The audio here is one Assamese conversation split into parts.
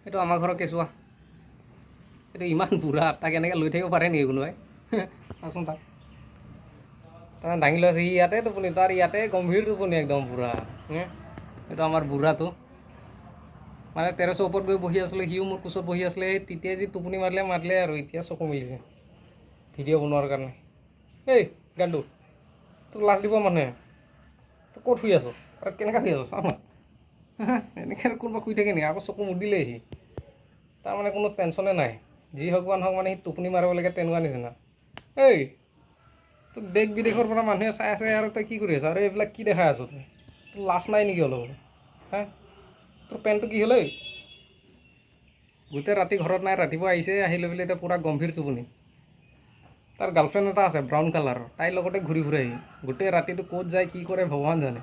এইটো আমাৰ ঘৰৰ কেঁচুৱা। এইটো ইমান বুঢ়া, তাক এনেকৈ লৈ থাকিব পাৰে নেকি কোনোবাই? চাওকচোন তাক। তাৰ দাঙি লৈ আছে, ইয়াতে টোপনি, তাৰ ইয়াতে গম্ভীৰ টোপনি একদম বুঢ়া। এইটো আমাৰ বুঢ়াটো। মানে টেৰেছৰ ওপৰত গৈ বহি আছিলোঁ, সিও মোৰ কোচত বহি আছিলে, তেতিয়াই যি টোপনি মাৰিলে আৰু এতিয়া চকু মিলিছে ভিডিঅ' বনোৱাৰ কাৰণে। এই গাণ্ডু, তোক লাজ দিব মানুহে, তই ক'ত শুই আছ? আৰু কেনেকৈ শুই আছ চাওঁ না। এনেকৈ আৰু কোনোবা শুই থাকে নেকি? আকৌ চকু মুদিলেই সি। তাৰমানে কোনো টেনশ্যনে নাই, যি হওক বা নহওক মানে সি টোপনি মাৰিব লাগে তেনেকুৱা নিচিনা। এই তোক দেশ বিদেশৰ পৰা মানুহে চাই আছে আৰু তই কি কৰি আছ? আৰু এইবিলাক কি দেখাই আছ তই? তোৰ লাজ নাই নেকি অলপ? হা, তোৰ পেণ্টটো কি হ'ল? গোটেই ৰাতি ঘৰত নাই, ৰাতিপুৱা আহিছে, আহি লৈ পেলাই এতিয়া পূৰা গম্ভীৰ টোপনি। তাৰ গাৰ্লফ্ৰেণ্ড এটা আছে ব্ৰাউন কালাৰৰ, তাইৰ লগতে ঘূৰি ফুৰে সি। গোটেই ৰাতিটো ক'ত যায় কি কৰে ভগৱান জানে।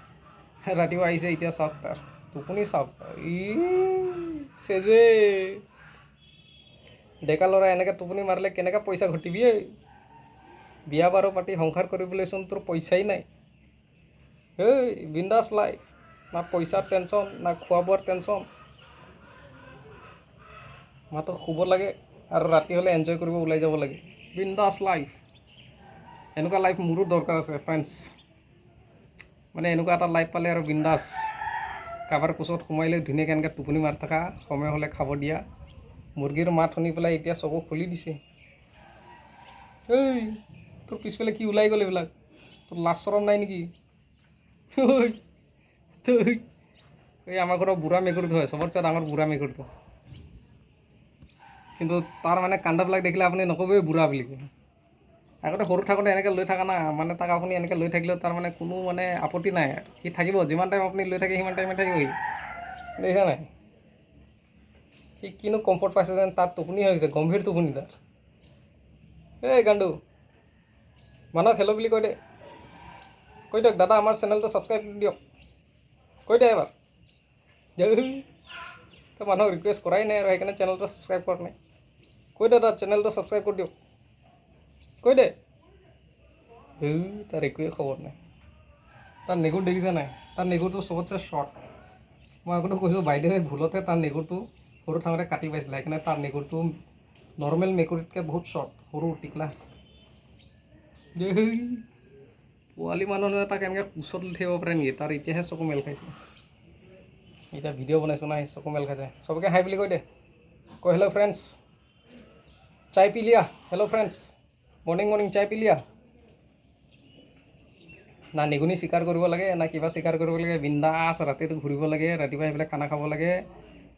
ৰাতিপুৱা আহিছে, এতিয়া চাওক তাৰ টোপনি চাওক। চেজে ডেকা ল'ৰা এনেকৈ টোপনি মাৰিলে কেনেকৈ পইচা ঘটিবি? বিয়া বাৰু পাতি সংসাৰ কৰিবলৈচোন তোৰ পইচাই নাই। এই বিন্দাছ লাইফ, না পইচাৰ টেনশ্যন, না খোৱা বোৱাৰ টেনশ্যন। মাত্ৰ শুব লাগে আৰু ৰাতি হ'লে এনজয় কৰিব ওলাই যাব লাগে। বিন্দাছ লাইফ। এনেকুৱা লাইফ মোৰো দৰকাৰ আছে ফ্ৰেণ্ডছ। মানে এনেকুৱা এটা লাইফ পালে আৰু বিন্দাছ। কাৰোবাৰ কোচত সোমাই লৈ ধুনীয়াকৈ এনেকৈ টোপনি মাৰি থকা, সময় হ'লে খাব দিয়া। মুৰ্গীৰ মাত শুনি পেলাই এতিয়া চকু খুলি দিছে। এই তোৰ পিছফালে কি ওলাই গ'ল এইবিলাক? তোৰ লাজ চৰম নাই নেকি? এই আমাৰ ঘৰৰ বুঢ়া মেকুৰীটো হয়, চবতছে ডাঙৰ বুঢ়া মেকুৰীটো। কিন্তু তাৰ মানে কাণ্ডবিলাক দেখিলে আপুনি নক'বই বুঢ়া বুলি। আগতে সৰু থাকোঁতে এনেকৈ লৈ থকা না, মানে তাক আপুনি এনেকৈ লৈ থাকিলেও তাৰ মানে কোনো মানে আপত্তি নাই। সি থাকিব, যিমান টাইম আপুনি লৈ থাকে সিমান টাইমে থাকিব সি। দেখিছা নাই? সি কিনো কমফৰ্ট পাইছে যেন তাৰ টোপনি হৈ গৈছে, গম্ভীৰ টোপনি তাৰ। এই গাণ্ডু, মানুহক হেল্ল' বুলি কৈ দে। কৈ দিয়ক দাদা আমাৰ চেনেলটো ছাবস্ক্ৰাইব কৰি দিয়ক। কৈ দে এবাৰ। তই মানুহক ৰিকুৱেষ্ট কৰাই নাই আৰু সেইকাৰণে চেনেলটো ছাবস্ক্ৰাইব কৰা নাই। কৈ দে দাদা চেনেলটো ছাবস্ক্ৰাইব কৰি দিয়ক। কৈ দে। তাৰ একোৱেই খবৰ নাই। তাৰ নেগুৰ দেখিছে নাই? তাৰ নেগুৰটো চবতছে শ্বৰ্ট। মই আগতে কৈছোঁ বাইদেৱে ভুলতে তাৰ নেগুৰটো সৰু থাকোঁতে কাটি পাইছিলে, সেইকাৰণে তাৰ নেগুৰটো নৰ্মেল মেকুৰীতকৈ বহুত শ্বৰ্ট, সৰু টিকলা। পোৱালি মানুহে তাক এনেকৈ কোচত লৈ থাকিব পাৰে নেকি? তাৰ এতিয়াহে চকু মেল খাইছে। এতিয়া ভিডিঅ' বনাইছোঁ না, চকু মেল খাইছে। চবকে হাই বুলি কৈ দে। কৈ হেল্ল' ফ্ৰেণ্ডছ, চাই পি লিয়া? হেল্ল' ফ্ৰেণ্ডছ, মৰ্ণিং মৰ্ণিং চাই পি লিয়া? না নিগনি চিকাৰ কৰিব লাগে, না কিবা চিকাৰ কৰিব লাগে, বিন্দাছ ৰাতিটো ঘূৰিব লাগে, ৰাতিপুৱা আহি পেলাই খানা খাব লাগে,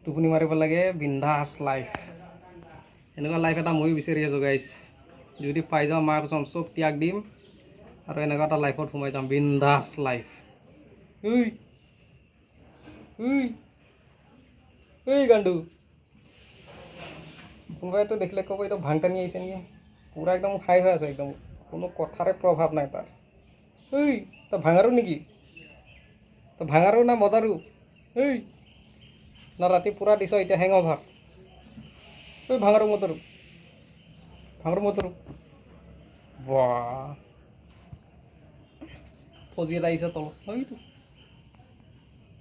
টোপনি মাৰিব লাগে, বিন্দাছ লাইফ। এনেকুৱা লাইফ এটা ময়ো বিচাৰি আছোঁ গাইছ। যদি পাই যাওঁ মাক কৈছোঁ চব ত্যাগ দিম আৰু এনেকুৱা এটা লাইফত সোমাই যাম, বিন্দাছ লাইফ। এই গাণ্ডু, কোনোবাইতো দেখিলে ক'ব এইটো ভাং টানি আহিছে নেকি? পূৰা একদম হাই হৈ আছে, একদম কোনো কথাৰে প্ৰভাৱ নাই তাৰ। এই তই ভাঙাৰু নেকি? তই ভাঙাৰু না মদাৰু? এই না ৰাতি পূৰা দিছ এতিয়া হেং অভাৰ? এই ভাঙাৰু মদাৰু, ভাঙাৰু মদাৰু। বাহ, ফজি এটা আহিছে তলত। সেইটো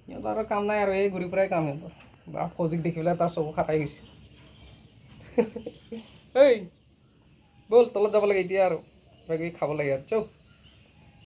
সিহঁতৰ আৰু কাম নাই আৰু এই ঘূৰি ফুৰাই কাম সিহঁতৰ। বা ফজিক দেখি পেলাই তাৰ চকু খাটাই গৈছে। এই ব'ল তলত যাব লাগে এতিয়া আৰু কিবা কিবি খাব লাগে আৰু।